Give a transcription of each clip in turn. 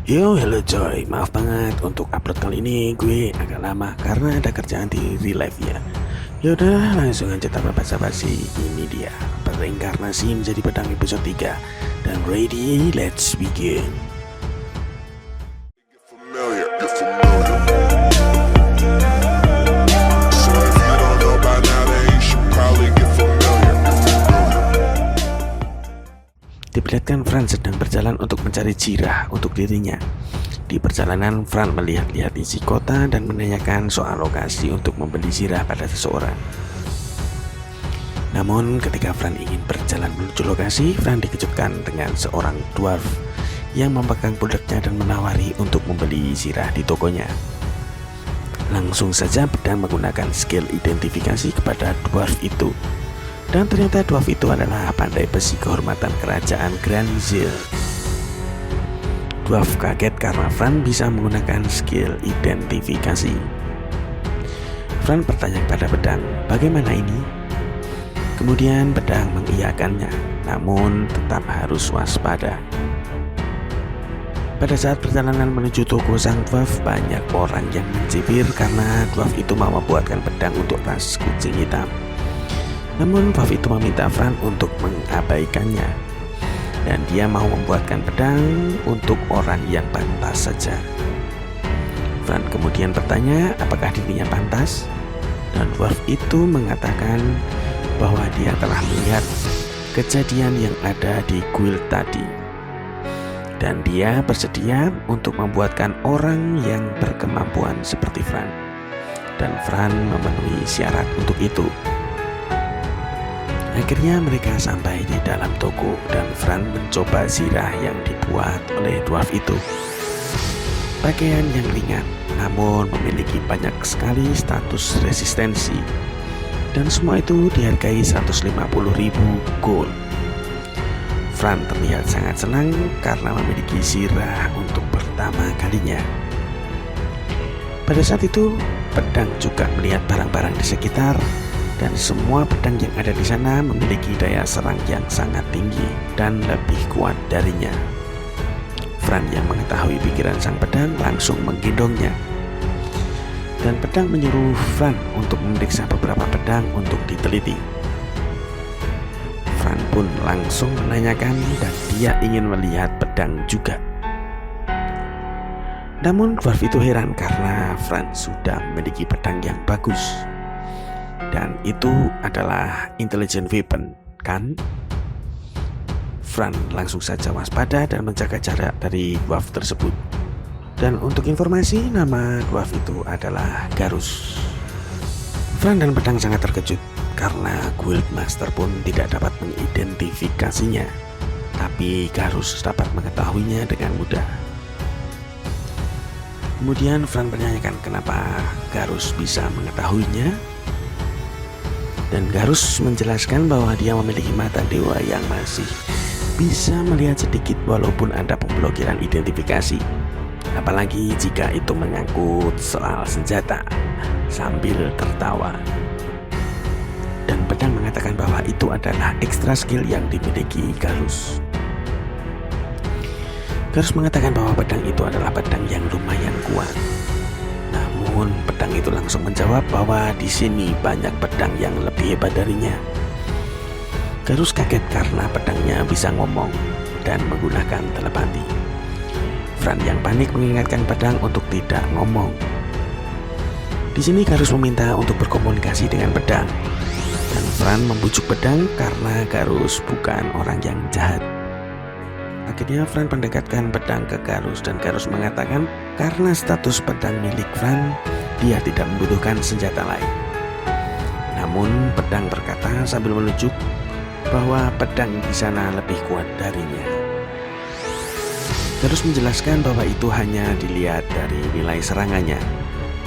Yo, hello coy, maaf banget untuk upload kali ini gue agak lama karena ada kerjaan di real life ya. Yaudah, langsung aja tanpa basa-basi. Ini dia bereinkarnasi menjadi pedang episode 3. Dan ready, let's begin. Diperlihatkan Fran sedang berjalan untuk mencari jirah untuk dirinya. Di perjalanan, Fran melihat-lihat isi kota dan menanyakan soal lokasi untuk membeli jirah pada seseorang. Namun ketika Fran ingin berjalan menuju lokasi, Fran dikejutkan dengan seorang dwarf yang memegang pundaknya dan menawari untuk membeli jirah di tokonya. Langsung saja pedang menggunakan skill identifikasi kepada dwarf itu. Dan ternyata dwarf itu adalah pandai besi kehormatan kerajaan Granzil. Dwarf kaget karena Fran bisa menggunakan skill identifikasi. Fran bertanya kepada pedang, bagaimana ini? Kemudian pedang mengiyakannya, namun tetap harus waspada. Pada saat perjalanan menuju toko sang dwarf, banyak orang yang mencibir karena dwarf itu mau membuatkan pedang untuk ras kucing hitam. Namun dwarf itu meminta Fran untuk mengabaikannya, dan dia mau membuatkan pedang untuk orang yang pantas saja. Fran kemudian bertanya apakah dirinya pantas, dan dwarf itu mengatakan bahwa dia telah melihat kejadian yang ada di kuil tadi, dan dia bersedia untuk membuatkan orang yang berkemampuan seperti Fran, dan Fran memenuhi syarat untuk itu. Akhirnya mereka sampai di dalam toko dan Fran mencoba zirah yang dibuat oleh dwarf itu. Pakaian yang ringan namun memiliki banyak sekali status resistensi, dan semua itu dihargai 150.000 gold. Fran terlihat sangat senang karena memiliki zirah untuk pertama kalinya. Pada saat itu pedang juga melihat barang-barang di sekitar, dan semua pedang yang ada di sana memiliki daya serang yang sangat tinggi dan lebih kuat darinya. Fran yang mengetahui pikiran sang pedang langsung menggendongnya, dan pedang menyuruh Fran untuk memeriksa beberapa pedang untuk diteliti. Fran pun langsung menanyakan dan dia ingin melihat pedang juga. Namun dwarf itu heran karena Fran sudah memiliki pedang yang bagus. Dan itu adalah intelligent weapon, kan? Fran langsung saja waspada dan menjaga jarak dari dwarf tersebut. Dan untuk informasi, nama dwarf itu adalah Garus. Fran dan pedang sangat terkejut karena Guildmaster pun tidak dapat mengidentifikasinya, tapi Garus dapat mengetahuinya dengan mudah. Kemudian Fran menanyakan kenapa Garus bisa mengetahuinya, dan Garus menjelaskan bahwa dia memiliki mata dewa yang masih bisa melihat sedikit walaupun ada pemblokiran identifikasi, apalagi jika itu menyangkut soal senjata, sambil tertawa. Dan pedang mengatakan bahwa itu adalah ekstra skill yang dimiliki Garus. Garus mengatakan bahwa pedang itu adalah pedang yang lumayan kuat. Namun pedang itu langsung menjawab bahwa di sini banyak pedang yang lebih hebat darinya. Garus kaget karena pedangnya bisa ngomong dan menggunakan telepati. Fran yang panik mengingatkan pedang untuk tidak ngomong. Di sini Garus meminta untuk berkomunikasi dengan pedang, dan Fran membujuk pedang karena Garus bukan orang yang jahat. Akhirnya Fran mendekatkan pedang ke Garus, dan Garus mengatakan karena status pedang milik Fran, dia tidak membutuhkan senjata lain. Namun pedang berkata sambil menunjuk bahwa pedang di sana lebih kuat darinya. Garus menjelaskan bahwa itu hanya dilihat dari nilai serangannya.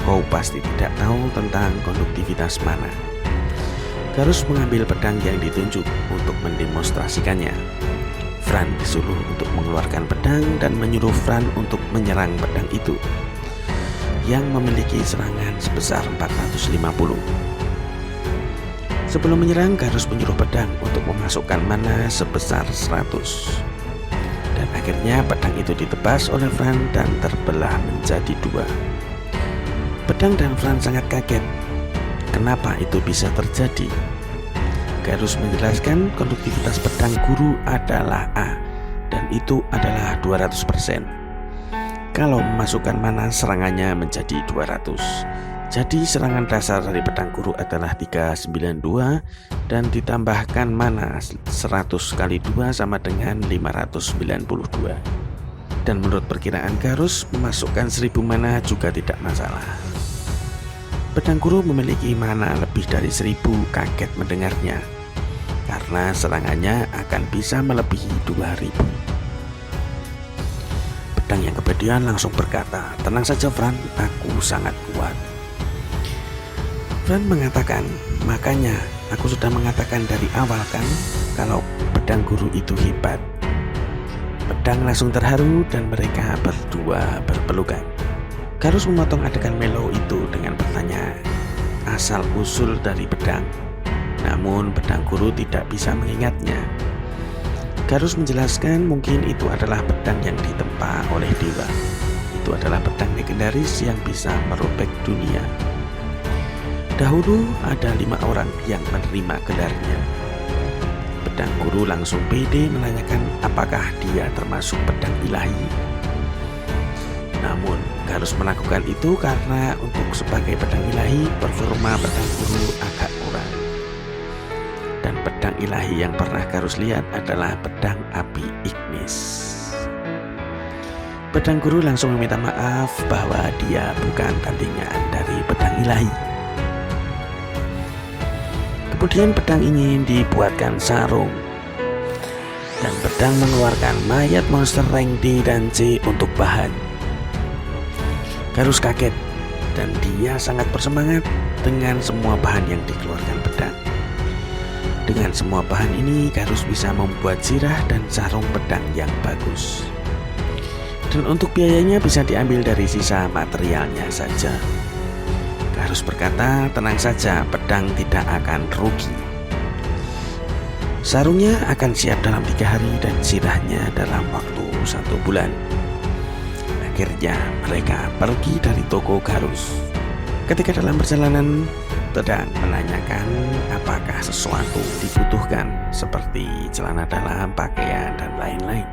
Kau pasti tidak tahu tentang konduktivitas mana. Garus mengambil pedang yang ditunjuk untuk mendemonstrasikannya. Fran disuruh untuk mengeluarkan pedang dan menyuruh Fran untuk menyerang pedang itu yang memiliki serangan sebesar 450. Sebelum menyerang, Garus menyuruh pedang untuk memasukkan mana sebesar 100. Dan Akhirnya pedang itu ditebas oleh Fran dan terbelah menjadi dua. Pedang dan Fran sangat kaget. Kenapa itu bisa terjadi? Garus menjelaskan konduktivitas pedang guru adalah A, dan itu adalah 200%. Kalau memasukkan mana, serangannya menjadi 200. Jadi serangan dasar dari pedang guru adalah 392 dan ditambahkan mana 100 kali 2 sama dengan 592. Dan menurut perkiraan Garus, memasukkan 1000 mana juga tidak masalah. Pedang guru memiliki mana lebih dari 1000. Kaget mendengarnya, karena serangannya akan bisa melebihi 2000. Pedang yang kepedean langsung berkata, "Tenang saja Fran, aku sangat kuat." Fran mengatakan, "Makanya aku sudah mengatakan dari awal kan, kalau pedang guru itu hebat." Pedang langsung terharu dan mereka berdua berpelukan. Garus memotong adegan melo itu dengan bertanya asal usul dari pedang. Namun pedang guru tidak bisa mengingatnya. Garus menjelaskan mungkin itu adalah pedang yang ditempa oleh dewa. Itu adalah pedang legendaris yang bisa merobek dunia. Dahulu ada 5 orang yang menerima gelarnya. Pedang guru langsung pede menanyakan apakah dia termasuk pedang ilahi. Namun Garus melakukan itu karena untuk sebagai pedang ilahi, performa pedang guru agak kurang. Dan pedang ilahi yang pernah Garus lihat adalah pedang api Ignis. Pedang guru langsung meminta maaf bahwa dia bukan tandingan dari pedang ilahi. Kemudian pedang ini dibuatkan sarung, dan pedang mengeluarkan mayat monster rank D dan C untuk bahan. Garus kaget dan dia sangat bersemangat dengan semua bahan yang dikeluarkan pedang. Dengan semua bahan ini, Garus bisa membuat zirah dan sarung pedang yang bagus. Dan untuk biayanya bisa diambil dari sisa materialnya saja. Garus berkata, "Tenang saja, pedang tidak akan rugi. Sarungnya akan siap dalam 3 hari dan zirahnya dalam waktu 1 bulan." Akhirnya mereka pergi dari toko Garus. Ketika dalam perjalanan sedang menanyakan apakah sesuatu dibutuhkan seperti celana dalam, pakaian, dan lain-lain.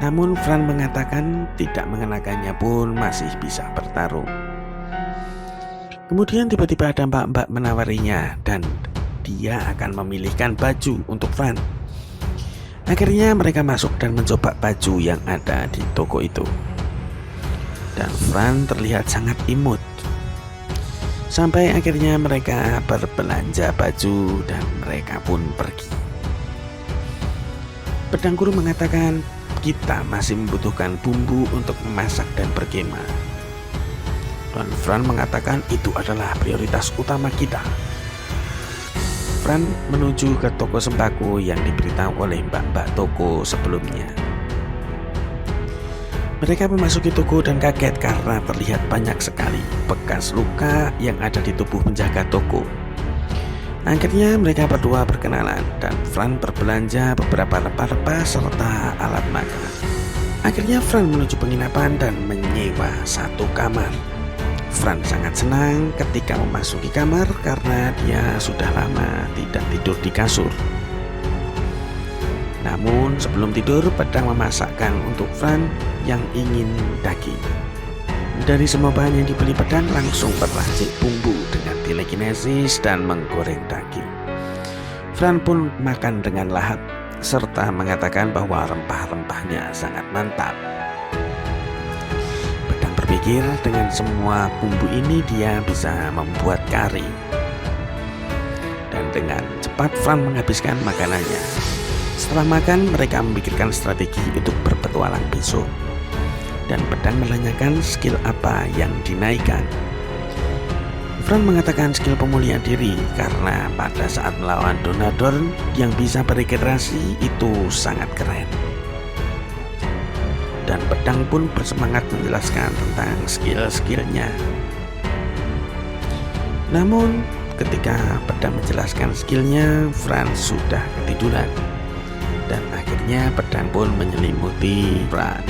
Namun Fran mengatakan tidak mengenakannya pun masih bisa bertarung. Kemudian tiba-tiba ada mbak-mbak menawarinya dan dia akan memilihkan baju untuk Fran. Akhirnya mereka masuk dan mencoba baju yang ada di toko itu. Dan Fran terlihat sangat imut. Sampai akhirnya mereka berbelanja baju dan mereka pun pergi. Pedang guru mengatakan, "Kita masih membutuhkan bumbu untuk memasak dan berkemah." Dan Fran mengatakan itu adalah prioritas utama kita. Fran menuju ke toko sembako yang diberitahu oleh mbak-mbak toko sebelumnya. Mereka memasuki toko dan kaget karena terlihat banyak sekali bekas luka yang ada di tubuh penjaga toko. Akhirnya mereka berdua berkenalan dan Fran berbelanja beberapa rempah-rempah serta alat makan. Akhirnya Fran menuju penginapan dan menyewa 1 kamar. Fran sangat senang ketika memasuki kamar karena dia sudah lama tidak tidur di kasur. Namun sebelum tidur, pedang memasakkan untuk Fran yang ingin daging. Dari semua bahan yang dibeli, pedang langsung meracik bumbu dengan telekinesis dan menggoreng daging. Fran pun makan dengan lahap serta mengatakan bahwa rempah-rempahnya sangat mantap. Pedang berpikir dengan semua bumbu ini dia bisa membuat kari. Dan dengan cepat Fran menghabiskan makanannya. Setelah makan, mereka memikirkan strategi untuk berpetualang besok. Dan pedang menanyakan skill apa yang dinaikkan. Fran mengatakan skill pemulihan diri karena pada saat melawan Donador yang bisa beregenerasi itu sangat keren. Dan pedang pun bersemangat menjelaskan tentang skill-skillnya. Namun ketika pedang menjelaskan skillnya, Fran sudah ketiduran. Dan akhirnya pedang pedang pun menyelimuti Fran.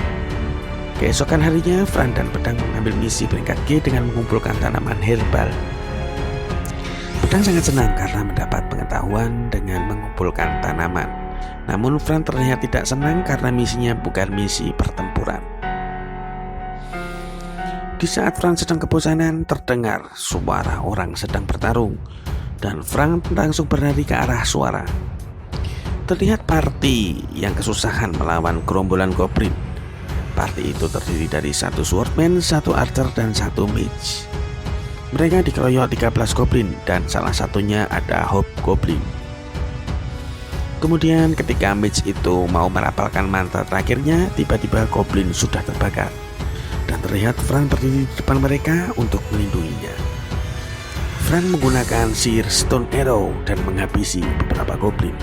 Keesokan harinya, Fran dan pedang mengambil misi peringkat G dengan mengumpulkan tanaman herbal. Pedang sangat senang karena mendapat pengetahuan dengan mengumpulkan tanaman. Namun Fran terlihat tidak senang karena misinya bukan misi pertempuran. Di saat Fran sedang kebosanan, terdengar suara orang sedang bertarung, dan Fran langsung berlari ke arah suara. Terlihat party yang kesusahan melawan gerombolan goblin. Party itu terdiri dari 1 swordman, 1 archer, dan 1 mage. Mereka dikeroyok 13 goblin dan salah satunya ada hobgoblin. Kemudian ketika mage itu mau merapalkan mantra terakhirnya, tiba-tiba goblin sudah terbakar. Dan terlihat Fran berdiri di depan mereka untuk melindunginya. Fran menggunakan sihir Stone Arrow dan menghabisi beberapa goblin.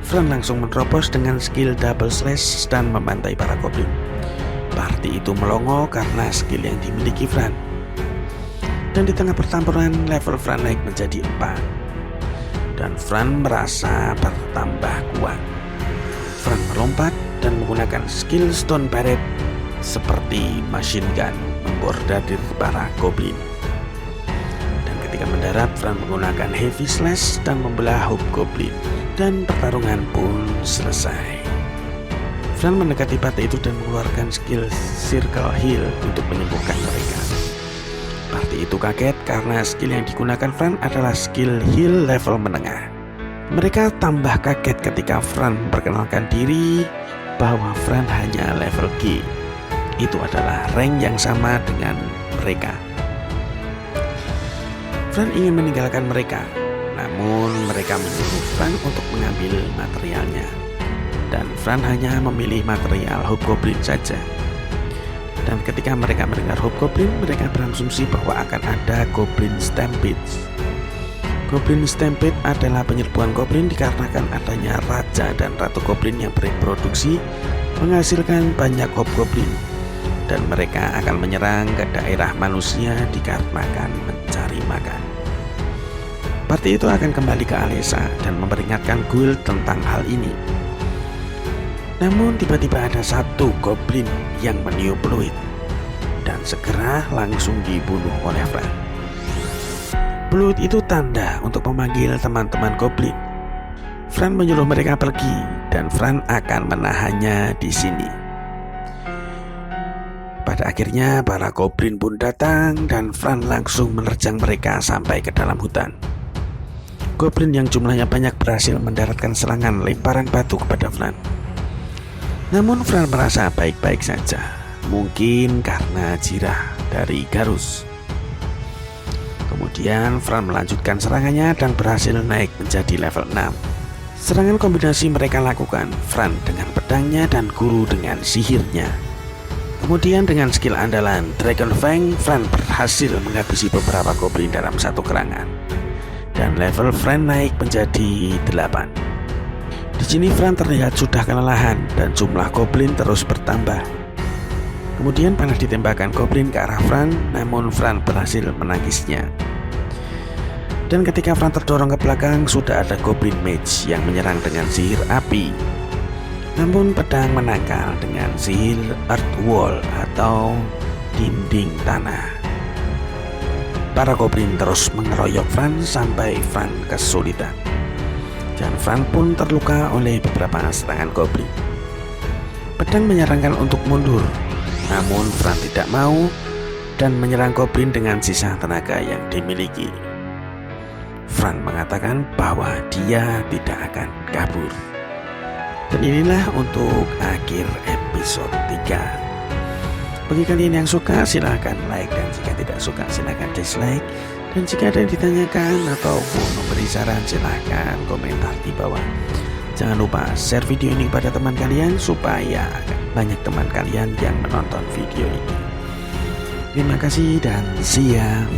Fran langsung menerobos dengan skill double slash dan membantai para goblin. Party itu melongo karena skill yang dimiliki Fran. Dan di tengah pertempuran, level Fran naik menjadi 4. Dan Fran merasa bertambah kuat. Fran melompat dan menggunakan skill Stone Barret seperti machine gun membordadir para goblin. Dan ketika mendarat, Fran menggunakan heavy slash dan membelah hobgoblin. Dan pertarungan pun selesai. Fran mendekati party itu dan mengeluarkan skill Circle Heal untuk menyembuhkan mereka. Party itu kaget karena skill yang digunakan Fran adalah skill heal level menengah. Mereka tambah kaget ketika Fran memperkenalkan diri bahwa Fran hanya level G. Itu adalah rank yang sama dengan mereka. Fran ingin meninggalkan mereka, namun mereka menyuruh Fran untuk mengambil materialnya. Dan Fran hanya memilih material hobgoblin saja. Dan ketika mereka mendengar hobgoblin, mereka berasumsi bahwa akan ada goblin stampede. Goblin stampede adalah penyerbuan goblin dikarenakan adanya raja dan ratu goblin yang bereproduksi menghasilkan banyak hobgoblin, dan mereka akan menyerang ke daerah manusia dikarenakan mencari makan. Party itu akan kembali ke Alessa dan memperingatkan Ghoul tentang hal ini. Namun tiba-tiba ada 1 goblin yang meniup peluit dan segera langsung dibunuh oleh Fran. Peluit itu tanda untuk memanggil teman-teman goblin. Fran menyuruh mereka pergi dan Fran akan menahannya di sini. Pada akhirnya para goblin pun datang dan Fran langsung menerjang mereka sampai ke dalam hutan. Goblin yang jumlahnya banyak berhasil mendaratkan serangan lemparan batu kepada Fran. Namun Fran merasa baik-baik saja, mungkin karena jirah dari Garus. Kemudian Fran melanjutkan serangannya dan berhasil naik menjadi level 6. Serangan kombinasi mereka lakukan, Fran dengan pedangnya dan Guru dengan sihirnya. Kemudian dengan skill andalan Dragon Fang, Fran berhasil menghabisi beberapa goblin dalam satu kerangan. Dan level Fran naik menjadi 8. Di sini Fran terlihat sudah kelelahan dan jumlah goblin terus bertambah. Kemudian panah ditembakkan goblin ke arah Fran, namun Fran berhasil menangkisnya. Dan ketika Fran terdorong ke belakang, sudah ada goblin mage yang menyerang dengan sihir api. Namun pedang menangkal dengan sihir earth wall atau dinding tanah. Para goblin terus mengeroyok Fran sampai Fran kesulitan. Dan Fran pun terluka oleh beberapa serangan goblin. Pedang menyarankan untuk mundur, namun Fran tidak mau dan menyerang goblin dengan sisa tenaga yang dimiliki. Fran mengatakan bahwa dia tidak akan kabur. Dan inilah untuk akhir episode 3. Bagi kalian yang suka silahkan like, dan jika tidak suka silahkan dislike. Dan jika ada yang ditanyakan ataupun memberi saran, silahkan komentar di bawah. Jangan lupa share video ini kepada teman kalian supaya banyak teman kalian yang menonton video ini. Terima kasih dan see ya.